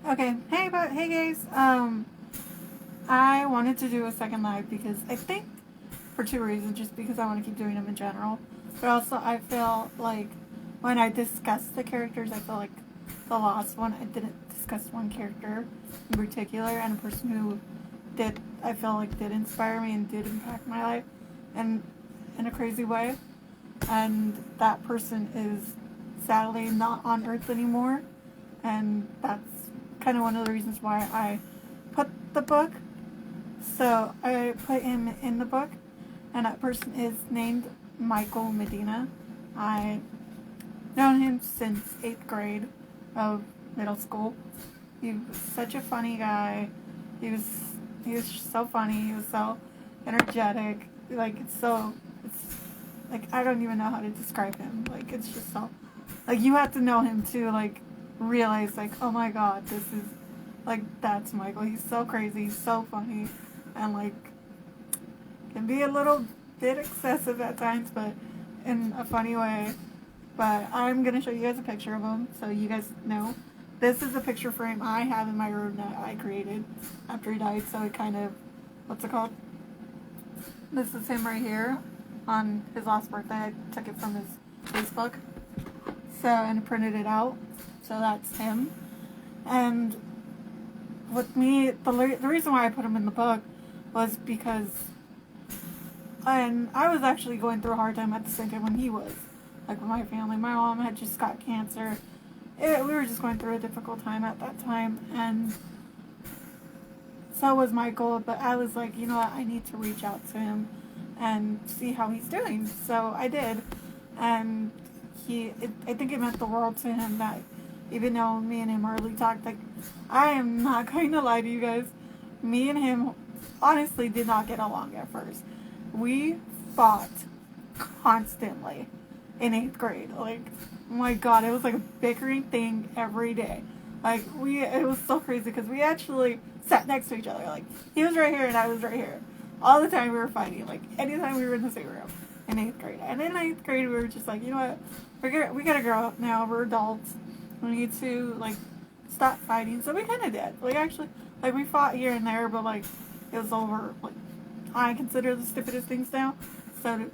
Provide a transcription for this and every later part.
Okay, hey guys. I wanted to do a second live because I think for two reasons. Just because I want to keep doing them in general, but also I feel like when I discuss the characters, I feel like the last one I didn't discuss one character in particular and a person who did I feel like did inspire me and did impact my life, and in a crazy way. And that person is sadly not on Earth anymore, and that's kind of one of the reasons why I put the book. So I put him in the book, and that person is named Michael Medina. I known him since 8th grade of middle school. He was such a funny guy. He was he was so funny. He was so energetic. Like it's like I don't even know how to describe him. Like it's just so like you have to know him to like realize like oh my god, this is like that's Michael. He's so crazy. He's so funny, and like can be a little bit excessive at times, but in a funny way. But I'm gonna show you guys a picture of him so you guys know. This is a picture frame I have in my room that I created after he died. So it kind of, what's it called? This is him right here on his last birthday. I took it from his Facebook. So, and printed it out. So that's him. And with me, the reason why I put him in the book was because and I was actually going through a hard time at the same time when he was. Like with my family. My mom had just got cancer. We were just going through a difficult time at that time. And so was Michael. But I was like, you know what? I need to reach out to him and see how he's doing. So I did. And I think it meant the world to him that even though me and him hardly talked, like, I am not going to lie to you guys. Me and him honestly did not get along at first. We fought constantly in 8th grade. Like, oh my god, it was like a bickering thing every day. Like, it was so crazy because we actually sat next to each other. Like, he was right here and I was right here. All the time we were fighting. Like, anytime we were in the same room in 8th grade. And in 8th grade, we were just like, you know what? We gotta grow up now. We're adults. We need to, like, stop fighting. So we kind of did. Like, actually, like, we fought here and there, but, like, it was over, like, I consider the stupidest things now. So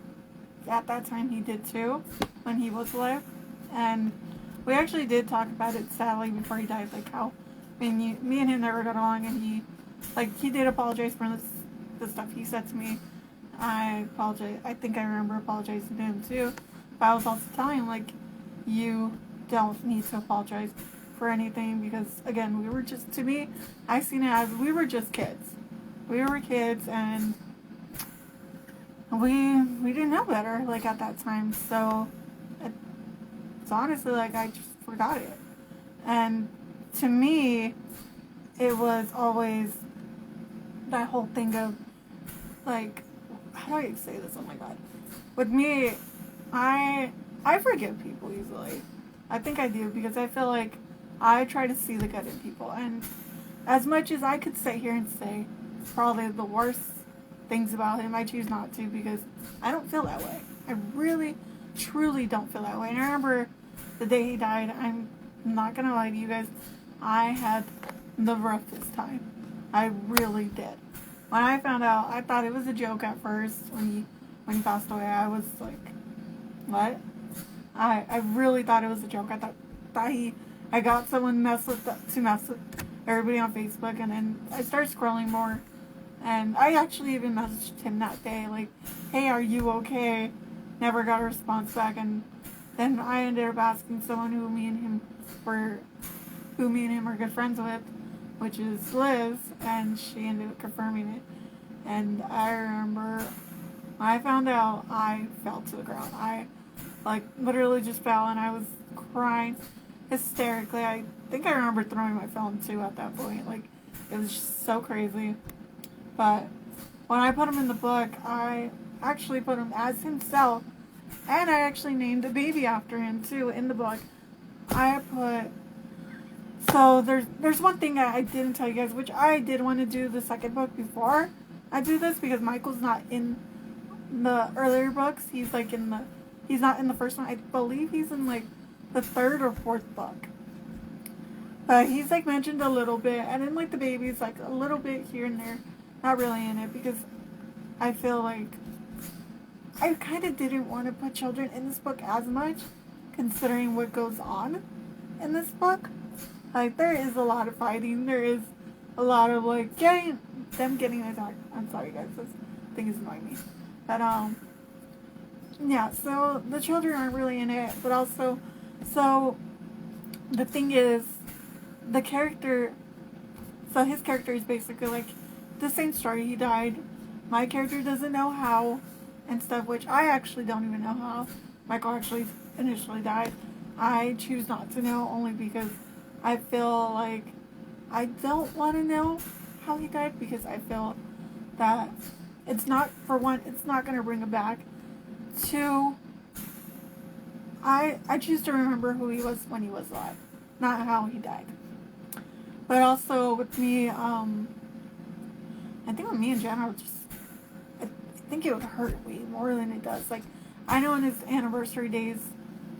at that time he did too, when he was alive. And we actually did talk about it sadly before he died, like how me and him never got along, and he did apologize for the stuff he said to me. I apologize. I think I remember apologizing to him too. But I was also telling him like, you don't need to apologize for anything because again, we were just, to me, I seen it as we were just kids. We were kids and we didn't know better, like, at that time, so it's honestly, like, I just forgot it. And to me, it was always that whole thing of, like, how do I say this? Oh my god. With me, I forgive people easily. I think I do, because I feel like I try to see the good in people, and as much as I could sit here and say probably the worst things about him, I choose not to because I don't feel that way. I really, truly don't feel that way. And I remember the day he died, I'm not gonna lie to you guys, I had the roughest time. I really did. When I found out, I thought it was a joke at first when he passed away. I was like, what? I really thought it was a joke. I thought I got someone to mess with everybody on Facebook, and then I started scrolling more. And I actually even messaged him that day, like, hey, are you okay? Never got a response back. And then I ended up asking someone who me and him are good friends with, which is Liz, and she ended up confirming it. And I remember when I found out, I fell to the ground. I, like, literally just fell, and I was crying hysterically. I think I remember throwing my phone, too, at that point. Like, it was just so crazy. But when I put him in the book, I actually put him as himself, and I actually named a baby after him too in the book. So there's one thing that I didn't tell you guys, which I did want to do the second book before I do this, because Michael's not in the earlier books. He's not in the first one. I believe he's in like the third or fourth book. But he's like mentioned a little bit, and then like the baby's like a little bit here and there, not really in it, because I feel like I kind of didn't want to put children in this book as much, considering what goes on in this book. Like, there is a lot of fighting, there is a lot of like getting attacked. I'm sorry guys, this thing is annoying me. But yeah, so the children aren't really in it, but also, so the thing is, the character, so his character is basically like the same story. He died. My character doesn't know how and stuff, which I actually don't even know how Michael actually initially died. I choose not to know only because I feel like I don't want to know how he died, because I feel that it's not, for one, it's not going to bring him back. Two, I choose to remember who he was when he was alive, not how he died. But also with me, I think with me in general, just I think it would hurt way more than it does. Like, I know on his anniversary days,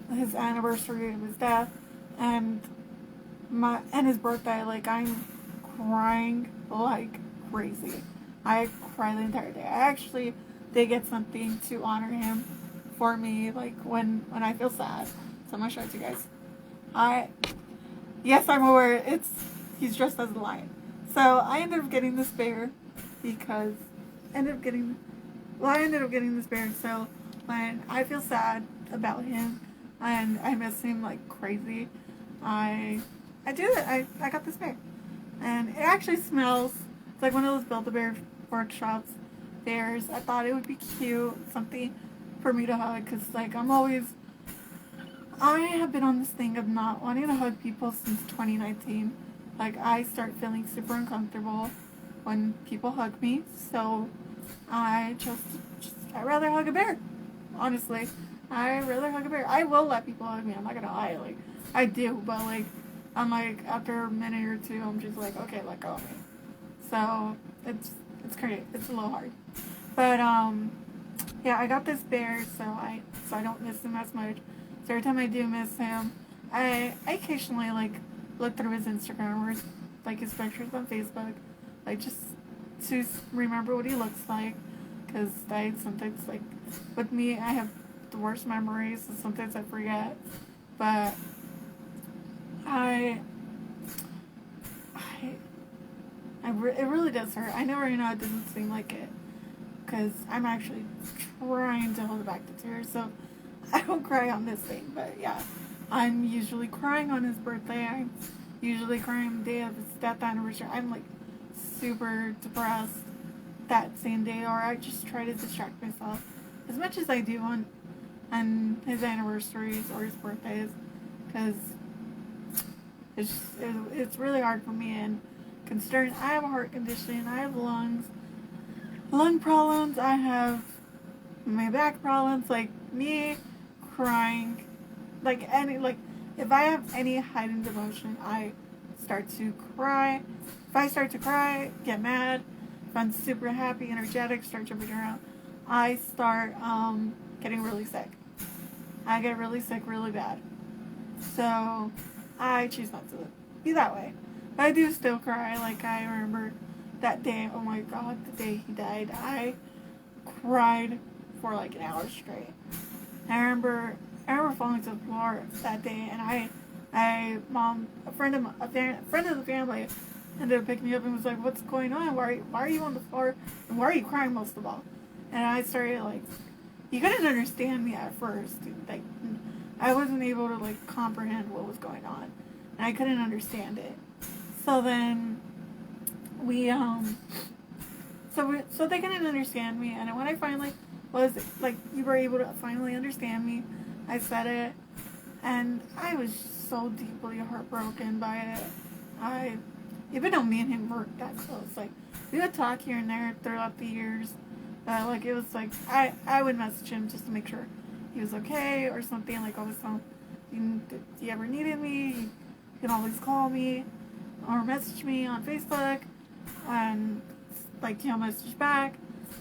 his anniversary of his death, and his birthday, like, I'm crying like crazy. I cry the entire day. I actually did get something to honor him for me, like when I feel sad. So I'm gonna show it to you guys. Yes, I'm aware he's dressed as a lion. So I ended up getting this bear because I ended up getting this bear. So when I feel sad about him and I miss him like crazy, I do it. I got this bear, and it actually smells. It's like one of those Build-A-Bear workshops bears. I thought it would be cute, something for me to hug, because like I have been on this thing of not wanting to hug people since 2019. Like, I start feeling super uncomfortable when people hug me, so I chose to I'd rather hug a bear. Honestly, I'd rather hug a bear. I will let people hug me, I'm not gonna lie, like, I do, but like, I'm like, after a minute or two, I'm just like, okay, let go of me. So, it's crazy, it's a little hard. But, yeah, I got this bear, so I don't miss him as much. So every time I do miss him, I occasionally, like, look through his Instagram or like his pictures on Facebook, like, just to remember what he looks like, because I sometimes, like, with me, I have the worst memories, and sometimes I forget, but it really does hurt. I know right now it doesn't seem like it, because I'm actually trying to hold back the tears, so I don't cry on this thing. But yeah, I'm usually crying on his birthday. I'm usually crying the day of his death anniversary. I'm like super depressed that same day, or I just try to distract myself as much as I do on his anniversaries or his birthdays, because it's really hard for me. And considering I have a heart condition, I have lung problems, I have my back problems, like, me crying, like, if I have any heightened emotion, I start to cry. If I start to cry, get mad. If I'm super happy, energetic, start jumping around, I start getting really sick. I get really sick really bad. So I choose not to be that way. But I do still cry. Like, I remember that day, oh my god, the day he died, I cried for like an hour straight. I remember falling to the floor that day, and a friend of the family ended up picking me up and was like, "What's going on? Why are you on the floor? And why are you crying most of all?" And I started, like, you couldn't understand me at first. Like, I wasn't able to, like, comprehend what was going on, and I couldn't understand it. So then so they couldn't understand me, and when I finally was, like, you were able to finally understand me, I said it, and I was so deeply heartbroken by it. Even though me and him weren't that close, like, we would talk here and there throughout the years, like, it was like, I would message him just to make sure he was okay, or something, like, always tell him, if he ever needed me, you can always call me, or message me on Facebook, and, like, he'll message back,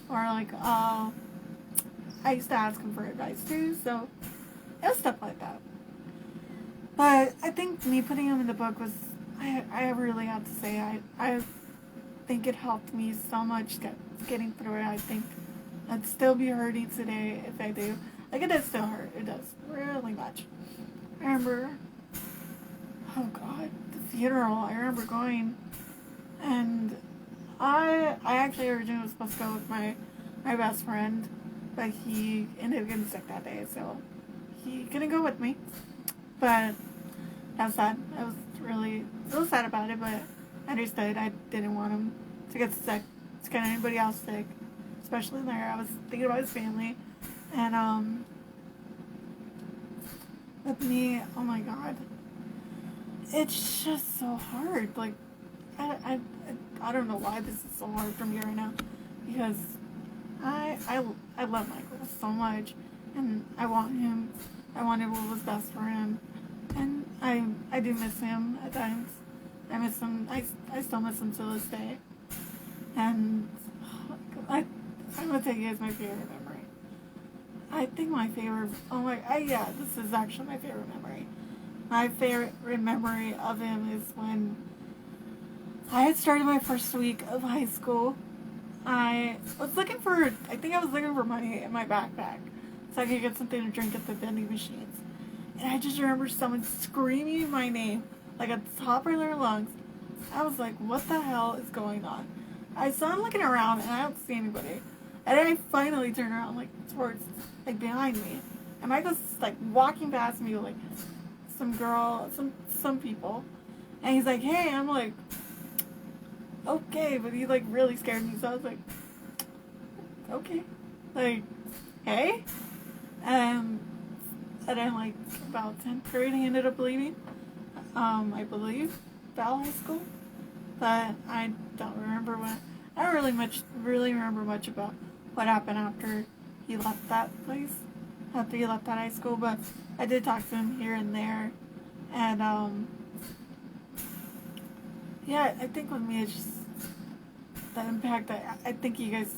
or, like, I used to ask him for advice too, so it was stuff like that. But I think me putting him in the book was, I really have to say, I think it helped me so much getting through it. I think I'd still be hurting today if I do. Like, it does still hurt. It does. Really much. I remember, oh God, the funeral. I remember going, and I actually originally was supposed to go with my best friend, but he ended up getting sick that day, so he couldn't go with me. But that was sad. I was really so sad about it, but I understood. I didn't want him to get sick, to get anybody else sick, especially there. I was thinking about his family, and with me, oh my God, it's just so hard. Like, I don't know why this is so hard for me right now, because I love Michael so much, and I wanted what was best for him, and I do miss him at times. I miss him. I still miss him to this day, and I'm gonna tell you guys my favorite memory. I think my favorite. Yeah, this is actually my favorite memory. My favorite memory of him is when I had started my first week of high school. I was looking for money in my backpack so I could get something to drink at the vending machines. And I just remember someone screaming my name, like at the top of their lungs. I was like, what the hell is going on? So I'm looking around and I don't see anybody. And then I finally turn around, like, towards, like, behind me. And Michael's, like, walking past me with, like, some people. And he's like, hey, I'm like, okay, but he, like, really scared me, so I was like, okay, like, hey, and then, like, about 10th grade, he ended up leaving, I believe, Val High School, but I don't really remember much about what happened after he left that place, after he left that high school, but I did talk to him here and there, and, yeah, I think with me it's just the impact that I think you guys,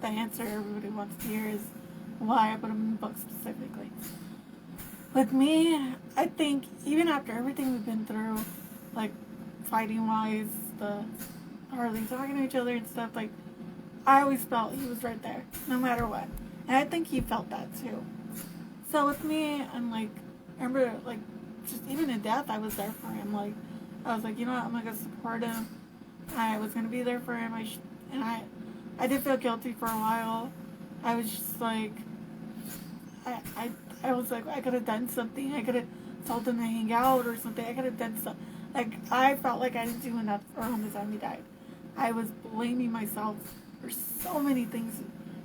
the answer everybody wants to hear is why I put them in the book specifically. With me, I think even after everything we've been through, like fighting wise, the hardly talking to each other and stuff, like I always felt he was right there, no matter what. And I think he felt that too. So with me, I'm like, I remember like just even in death, I was there for him. Like I was like, you know what, I'm gonna support him. I was gonna be there for him. I did feel guilty for a while. I was just like, I was like, I could have done something. I could have told him to hang out or something. I could have done something. Like I felt like I didn't do enough for him the time he died. I was blaming myself for so many things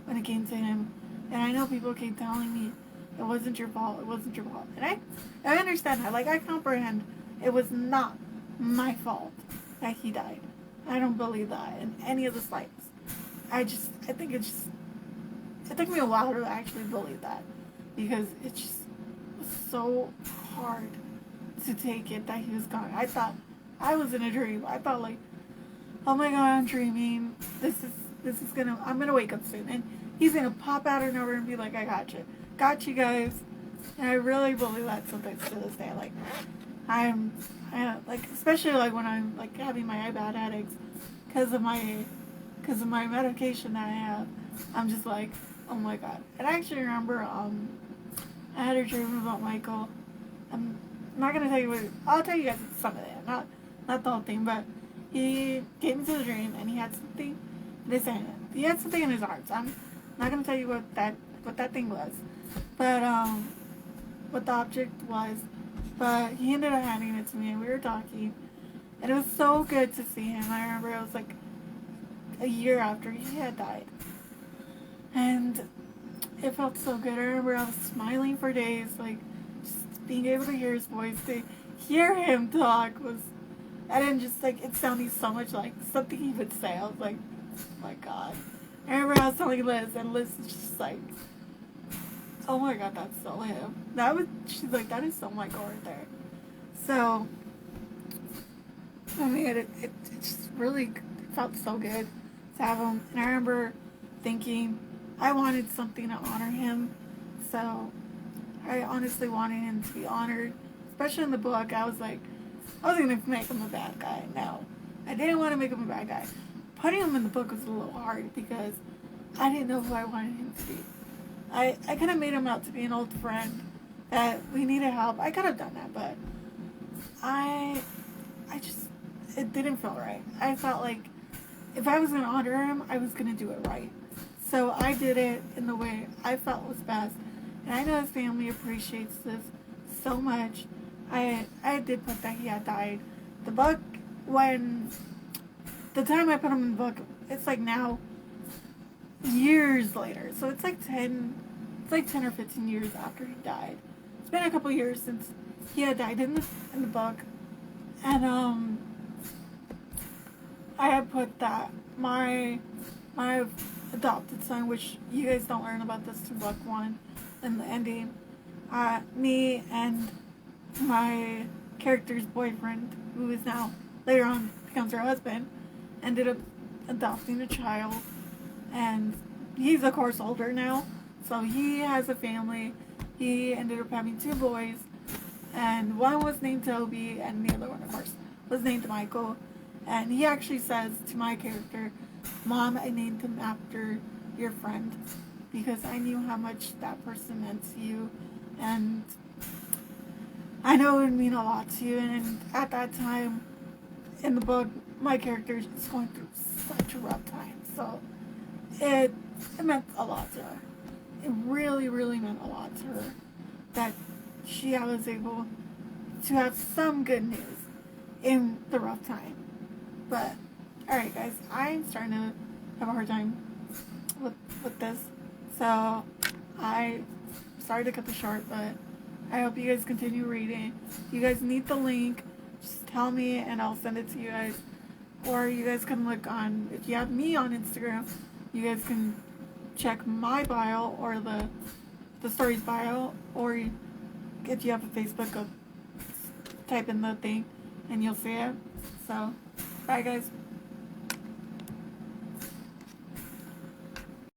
when it came to him, and I know people keep telling me it wasn't your fault. It wasn't your fault, and I understand that. Like I comprehend it was not my fault that he died. I don't believe that in any of the slightest. I think it took me a while to actually believe that, because it just was so hard to take it that he was gone. I thought I was in a dream. I thought like, oh my God, I'm dreaming. I'm gonna wake up soon, and he's gonna pop out of nowhere and be like, I got you guys. And I really believe that sometimes to this day. Like I like, especially like when I'm like having my bad headaches because of my medication that I have. I'm just like, oh my God. And I actually remember I had a dream about Michael. I'm not gonna tell you what. I'll tell you guys some of it, not the whole thing. But he came into the dream and he had something in his hand. He had something in his arms. I'm not gonna tell you what that thing was, but what the object was. But he ended up handing it to me, and we were talking, and it was so good to see him. I remember it was like a year after he had died, and it felt so good. I remember I was smiling for days, like just being able to hear his voice, to hear him talk was, and then just like it sounded so much like something he would say. I was like, oh my God. I remember I was telling Liz, and Liz was just like, oh my God, that's so him. She's like, that is so Michael right there. So, I mean, it just really felt so good to have him. And I remember thinking I wanted something to honor him. So, I honestly wanted him to be honored, especially in the book. I was like, I was gonna make him a bad guy. No, I didn't want to make him a bad guy. Putting him in the book was a little hard because I didn't know who I wanted him to be. I kind of made him out to be an old friend that we needed help. I could have done that, but I just, it didn't feel right. I felt like if I was going to honor him, I was going to do it right. So I did it in the way I felt was best. And I know his family appreciates this so much. I did put that he had died. The book, when the time I put him in the book, it's like now years later. So it's like 10 or 15 years after he died. It's been a couple years since he had died in the book. And I had put that my adopted son, which you guys don't learn about this through book 1 in the ending, me and my character's boyfriend, who is now later on becomes her husband, ended up adopting a child, and he's of course older now, so he has a family. He ended up having 2 boys, and one was named Toby, and the other one, of course, was named Michael. And he actually says to my character, "Mom, I named him after your friend because I knew how much that person meant to you, and I know it would mean a lot to you." And at that time in the book, my character is going through such a rough time, so it meant a lot to her. It really, really meant a lot to her that she was able to have some good news in the rough time. But, alright guys, I'm starting to have a hard time with this. So, I sorry to cut this short, but I hope you guys continue reading. If you guys need the link, just tell me and I'll send it to you guys. Or you guys can look on, if you have me on Instagram, you guys can check my bio or the story's bio, or if you have a Facebook, go type in the thing and you'll see it. So, bye guys.